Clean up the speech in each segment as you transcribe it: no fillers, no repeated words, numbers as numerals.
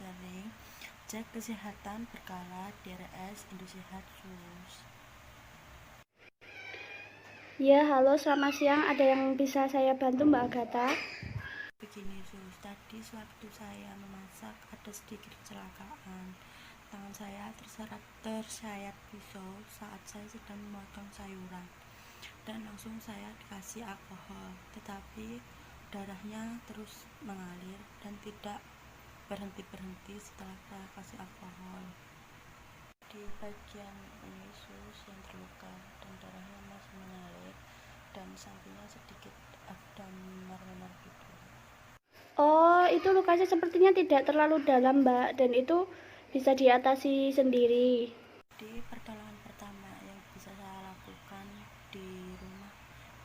sering cek kesehatan berkala DRS Indosehat Sus. Ya, halo, selamat siang. Ada yang bisa saya bantu, Mbak Agatha? Begini Sus, tadi sewaktu saya memasak ada sedikit kecelakaan. Tangan saya tersayat pisau saat saya sedang memotong sayuran, dan langsung saya dikasih alkohol, tetapi darahnya terus mengalir dan tidak berhenti setelah saya kasih alkohol. Di bagian ini Sus yang terluka dan darahnya masih mengalir, dan sampingnya sedikit ada memar-memar gitu. Oh, itu lukanya sepertinya tidak terlalu dalam, Mbak, dan itu bisa diatasi sendiri. Di pertolongan pertama yang bisa saya lakukan di rumah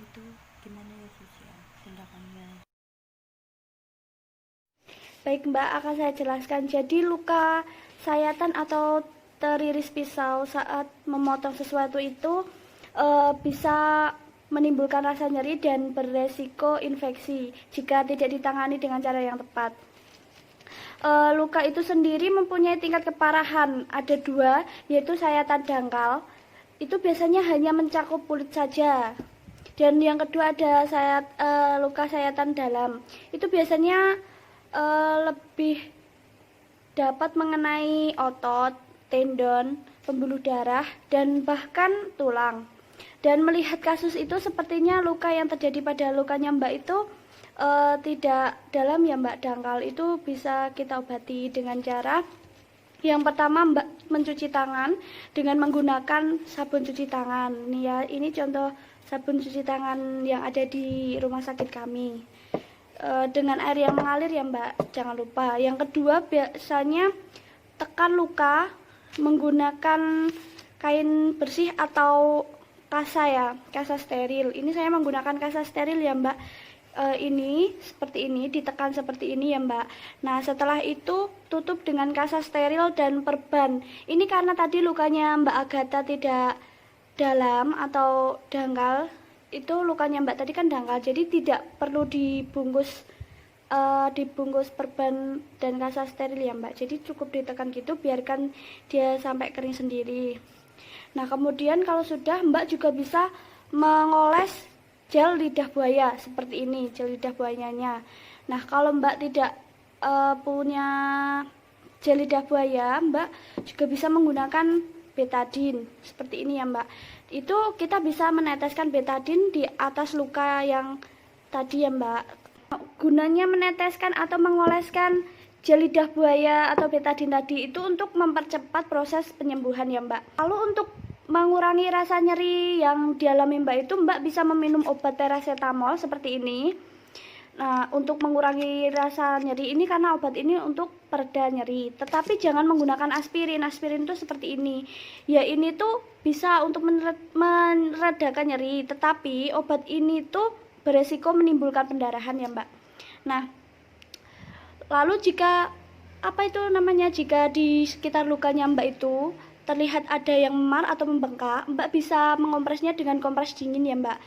itu gimana ya Sus ya tindakannya? Baik, Mbak, akan saya jelaskan. Jadi luka sayatan atau teriris pisau saat memotong sesuatu itu bisa menimbulkan rasa nyeri dan beresiko infeksi jika tidak ditangani dengan cara yang tepat. Luka itu sendiri mempunyai tingkat keparahan, ada dua, yaitu sayatan dangkal. Itu biasanya hanya mencakup kulit saja. Dan yang kedua ada luka sayatan dalam. Itu biasanya lebih dapat mengenai otot, tendon, pembuluh darah, dan bahkan tulang. Dan melihat kasus itu sepertinya luka yang terjadi pada lukanya Mbak itu tidak dalam ya Mbak, dangkal. Itu bisa kita obati dengan cara yang pertama Mbak mencuci tangan dengan menggunakan sabun cuci tangan. Nih ya, ini contoh sabun cuci tangan yang ada di rumah sakit kami. Dengan air yang mengalir ya Mbak, jangan lupa. Yang kedua biasanya tekan luka menggunakan kain bersih atau kasa steril. Ini saya menggunakan kasa steril ya Mbak. Ini seperti ini, ditekan seperti ini ya Mbak. Nah, setelah itu tutup dengan kasa steril dan perban. Ini karena tadi lukanya Mbak Agatha tidak dalam atau dangkal. Itu lukanya Mbak tadi kan dangkal, jadi tidak perlu dibungkus perban dan kasa steril ya Mbak. Jadi cukup ditekan gitu, biarkan dia sampai kering sendiri. Nah, kemudian kalau sudah, Mbak juga bisa mengoles gel lidah buaya seperti ini, gel lidah buayanya. Nah, kalau Mbak tidak punya gel lidah buaya, Mbak juga bisa menggunakan betadine seperti ini ya Mbak. Itu kita bisa meneteskan betadine di atas luka yang tadi ya Mbak. Gunanya meneteskan atau mengoleskan gel lidah buaya atau betadine tadi itu untuk mempercepat proses penyembuhan ya Mbak. Lalu untuk mengurangi rasa nyeri yang dialami Mbak itu, Mbak bisa meminum obat paracetamol seperti ini. Nah, untuk mengurangi rasa nyeri ini karena obat ini untuk pereda nyeri. Tetapi jangan menggunakan aspirin. Aspirin itu seperti ini. Ya, ini tuh bisa untuk meredakan nyeri, tetapi obat ini tuh beresiko menimbulkan pendarahan ya Mbak. Nah, lalu jika jika di sekitar lukanya Mbak itu terlihat ada yang memar atau membengkak, Mbak bisa mengompresnya dengan kompres dingin ya Mbak.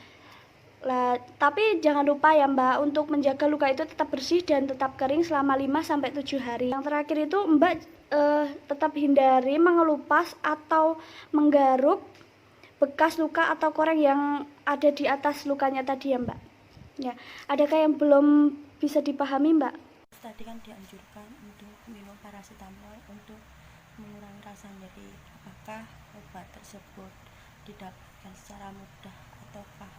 Tapi jangan lupa ya Mbak, untuk menjaga luka itu tetap bersih dan tetap kering selama 5-7 hari. Yang terakhir itu Mbak tetap hindari mengelupas atau menggaruk bekas luka atau koreng yang ada di atas lukanya tadi ya Mbak. Ya, adakah yang belum bisa dipahami Mbak? Tadi kan dianjurkan untuk minum paracetamol untuk mengurangi rasa nyeri. Apakah obat tersebut didapatkan secara mudah ataukah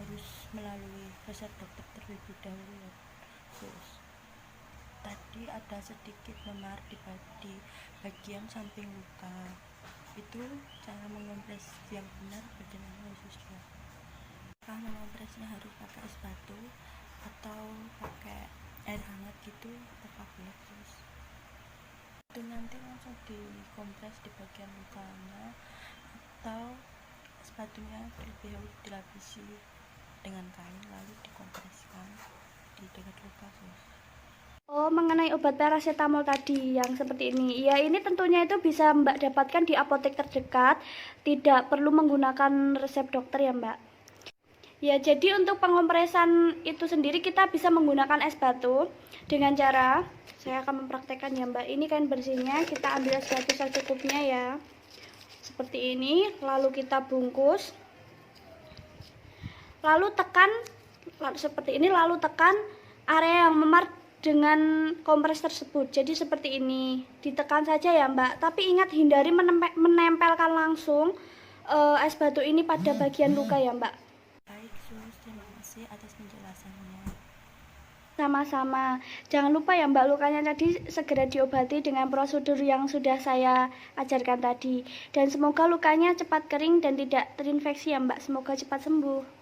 harus melalui resep dokter terlebih dahulu? Terus tadi ada sedikit memar di bagian samping luka. Itu cara mengompres yang benar bagaimana Susya? Apakah mengompresnya harus pakai es batu atau pakai air hangat gitu, apakah boleh? Terus itu nanti langsung dikompres di bagian lukanya atau sepatunya terlebih dahulu dilapisi dengan kain lalu dikompreskan di dekat luka Sus. Oh, mengenai obat paracetamol tadi yang seperti ini. Ya, ini tentunya itu bisa Mbak dapatkan di apotek terdekat, tidak perlu menggunakan resep dokter ya Mbak. Ya, jadi untuk pengompresan itu sendiri kita bisa menggunakan es batu dengan cara, saya akan mempraktekkan ya Mbak. Ini kain bersihnya, kita ambil es batu secukupnya ya. Seperti ini, lalu kita bungkus. Lalu tekan seperti ini, lalu tekan area yang memar dengan kompres tersebut. Jadi seperti ini, ditekan saja ya Mbak. Tapi ingat hindari menempelkan langsung es batu ini pada bagian luka ya Mbak. Baik, Sus, terima kasih atas penjelasannya. Sama-sama. Jangan lupa ya Mbak, lukanya tadi segera diobati dengan prosedur yang sudah saya ajarkan tadi. Dan semoga lukanya cepat kering dan tidak terinfeksi ya Mbak. Semoga cepat sembuh.